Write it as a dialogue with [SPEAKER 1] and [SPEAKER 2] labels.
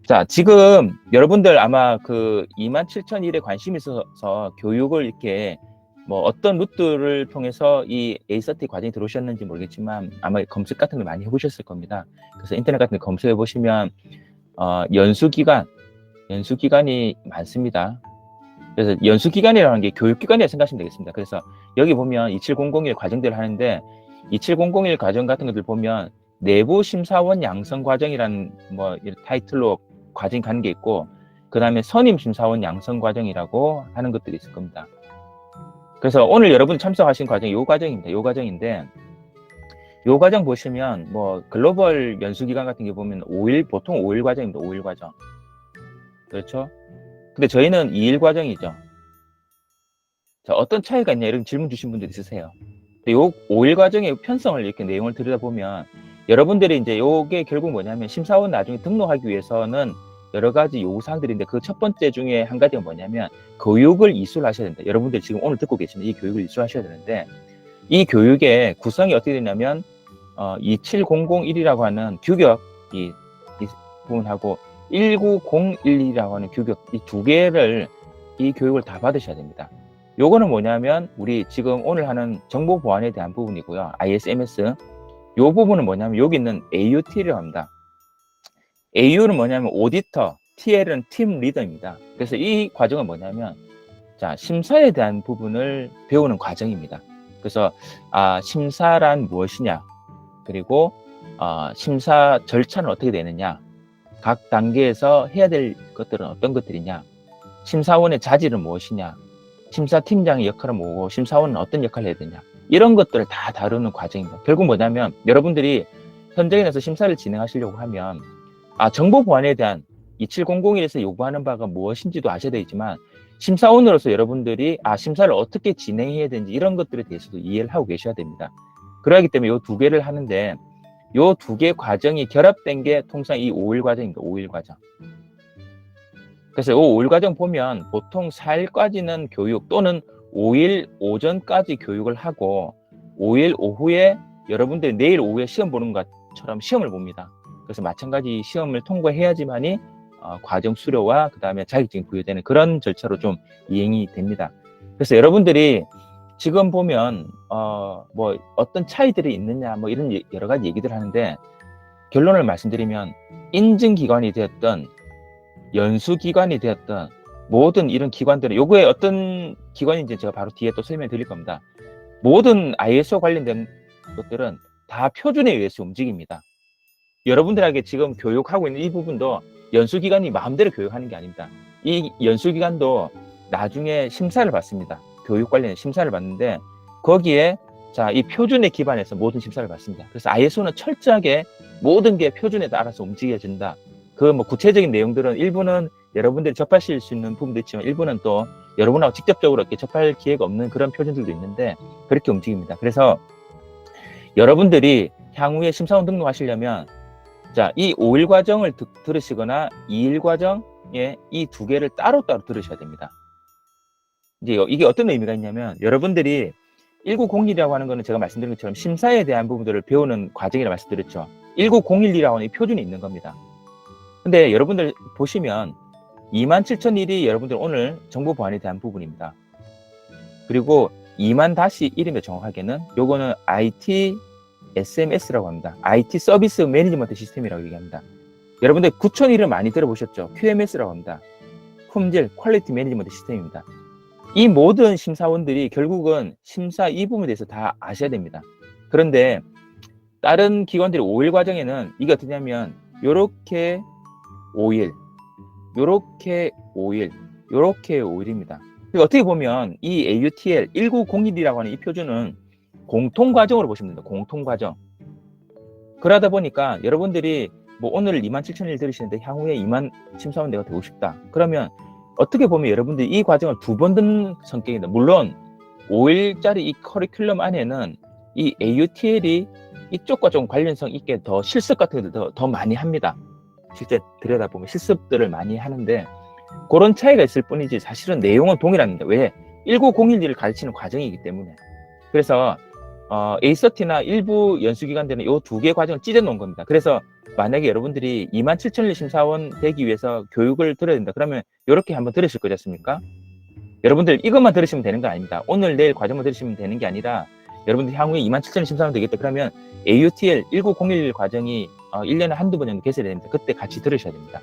[SPEAKER 1] 자, 지금 여러분들 아마 그 27,001에 관심이 있어서 교육을 이렇게 뭐 어떤 루트를 통해서 이 A30 과정이 들어오셨는지 모르겠지만 아마 검색 같은 걸 많이 해보셨을 겁니다. 그래서 인터넷 같은 거 검색해 보시면 연수기간이 많습니다. 그래서 연수기간이라는 게 교육기관이라고 생각하시면 되겠습니다. 그래서 여기 보면 27001 과정들을 하는데 27001 과정 같은 것들 보면 내부 심사원 양성 과정이라는 뭐 타이틀로 과정이 가는 게 있고, 그 다음에 선임 심사원 양성 과정이라고 하는 것들이 있을 겁니다. 그래서 오늘 여러분 참석하신 과정이 이 과정입니다. 이 과정인데, 이 과정 보시면 뭐 글로벌 연수기간 같은 게 보면 5일, 보통 5일 과정입니다. 5일 과정. 그렇죠? 근데 저희는 2일 과정이죠. 자, 어떤 차이가 있냐 이런 질문 주신 분들 있으세요. 이 5일 과정의 편성을 이렇게 내용을 들여다보면 여러분들이 이제 요게 결국 뭐냐면 심사원 나중에 등록하기 위해서는 여러 가지 요구사항들인데 그 첫 번째 중에 한 가지가 뭐냐면 교육을 이수를 하셔야 된다. 여러분들 지금 오늘 듣고 계시는 이 교육을 이수하셔야 되는데, 이 교육의 구성이 어떻게 되냐면 27001이라고 하는 규격 이 부분하고 19012라고 하는 규격 이 두 개를 이 교육을 다 받으셔야 됩니다. 요거는 뭐냐면 우리 지금 오늘 하는 정보 보안에 대한 부분이고요. ISMS. 요 부분은 뭐냐면 여기 있는 AUT라고 합니다. AU는 뭐냐면 오디터, TL은 팀 리더입니다. 그래서 이 과정은 뭐냐면 자, 심사에 대한 부분을 배우는 과정입니다. 그래서 심사란 무엇이냐, 그리고 심사 절차는 어떻게 되느냐, 각 단계에서 해야 될 것들은 어떤 것들이냐, 심사원의 자질은 무엇이냐, 심사팀장의 역할은 뭐고 심사원은 어떤 역할을 해야 되냐, 이런 것들을 다 다루는 과정입니다. 결국 뭐냐면 여러분들이 현장에서 심사를 진행하시려고 하면 정보 보안에 대한 27001에서 요구하는 바가 무엇인지도 아셔야 되지만 심사원으로서 여러분들이 심사를 어떻게 진행해야 되는지 이런 것들에 대해서도 이해를 하고 계셔야 됩니다. 그러기 때문에 이 두 개를 하는데 이 두 개 과정이 결합된 게 통상 이 5일 과정입니다. 5일 과정. 그래서 이 5일 과정 보면 보통 4일까지는 교육 또는 5일 오전까지 교육을 하고 5일 오후에 여러분들이 내일 오후에 시험 보는 것처럼 시험을 봅니다. 그래서 마찬가지 시험을 통과해야지만이 과정 수료와 그 다음에 자격증이 부여되는 그런 절차로 좀 이행이 됩니다. 그래서 여러분들이 지금 보면 뭐 어떤 차이들이 있느냐 뭐 이런 여러 가지 얘기들 하는데, 결론을 말씀드리면 인증기관이 되었던 연수기관이 되었던 모든 이런 기관들은 요거에 어떤 기관인지 제가 바로 뒤에 또 설명해 드릴 겁니다. 모든 ISO 관련된 것들은 다 표준에 의해서 움직입니다. 여러분들에게 지금 교육하고 있는 이 부분도 연수기관이 마음대로 교육하는 게 아닙니다. 이 연수기관도 나중에 심사를 받습니다. 교육 관련 심사를 받는데 거기에 이 표준에 기반해서 모든 심사를 받습니다. 그래서 ISO는 철저하게 모든 게 표준에 따라서 움직여진다. 그 뭐 구체적인 내용들은 일부는 여러분들이 접하실 수 있는 부분도 있지만 일부는 또 여러분하고 직접적으로 이렇게 접할 기회가 없는 그런 표준들도 있는데 그렇게 움직입니다. 그래서 여러분들이 향후에 심사원 등록하시려면 이 5일 과정을 들으시거나 2일 과정에 이 두 개를 따로따로 들으셔야 됩니다. 이제 이게 어떤 의미가 있냐면 여러분들이 1901이라고 하는 거는 제가 말씀드린 것처럼 심사에 대한 부분들을 배우는 과정이라고 말씀드렸죠. 1901이라고 하는 이 표준이 있는 겁니다. 근데 여러분들 보시면 27,001이 여러분들 오늘 정보 보안에 대한 부분입니다. 그리고 2만-1입니다. 정확하게는 요거는 IT SMS라고 합니다. IT 서비스 매니지먼트 시스템이라고 얘기합니다. 여러분들 9,001을 많이 들어보셨죠? QMS라고 합니다. 품질 퀄리티 매니지먼트 시스템입니다. 이 모든 심사원들이 결국은 심사 이 부분에 대해서 다 아셔야 됩니다. 그런데 다른 기관들이 5일 과정에는 이게 어떠냐면 요렇게 5일, 요렇게 5일, 요렇게 5일입니다. 그러니까 어떻게 보면 이 AUTL 1901이라고 하는 이 표준은 공통과정으로 보시면 됩니다. 공통과정. 그러다 보니까 여러분들이 뭐 오늘 27,001 들으시는데 향후에 2만 심사원 내가 되고 싶다. 그러면 어떻게 보면 여러분들이 이 과정을 2번 듣는 성격입니다. 물론 5일짜리 이 커리큘럼 안에는 이 AUTL이 이쪽과 좀 관련성 있게 더 실습 같은 것들 더 많이 합니다. 실제 들여다보면 실습들을 많이 하는데 그런 차이가 있을 뿐이지 사실은 내용은 동일합니다. 왜? 1901을 가르치는 과정이기 때문에. 그래서 A30나 일부 연수기관들은 요 두 개 과정을 찢어 놓은 겁니다. 그래서 만약에 여러분들이 27,000일 심사원 되기 위해서 교육을 들어야 된다. 그러면 이렇게 한번 들으실 거지 않습니까? 여러분들 이것만 들으시면 되는 거 아닙니다. 오늘 내일 과정만 들으시면 되는 게 아니라 여러분들 향후에 27,000일 심사원 되겠다. 그러면 AUTL 1901 과정이 1년에 한두 번 정도 개설이 됩니다. 그때 같이 들으셔야 됩니다.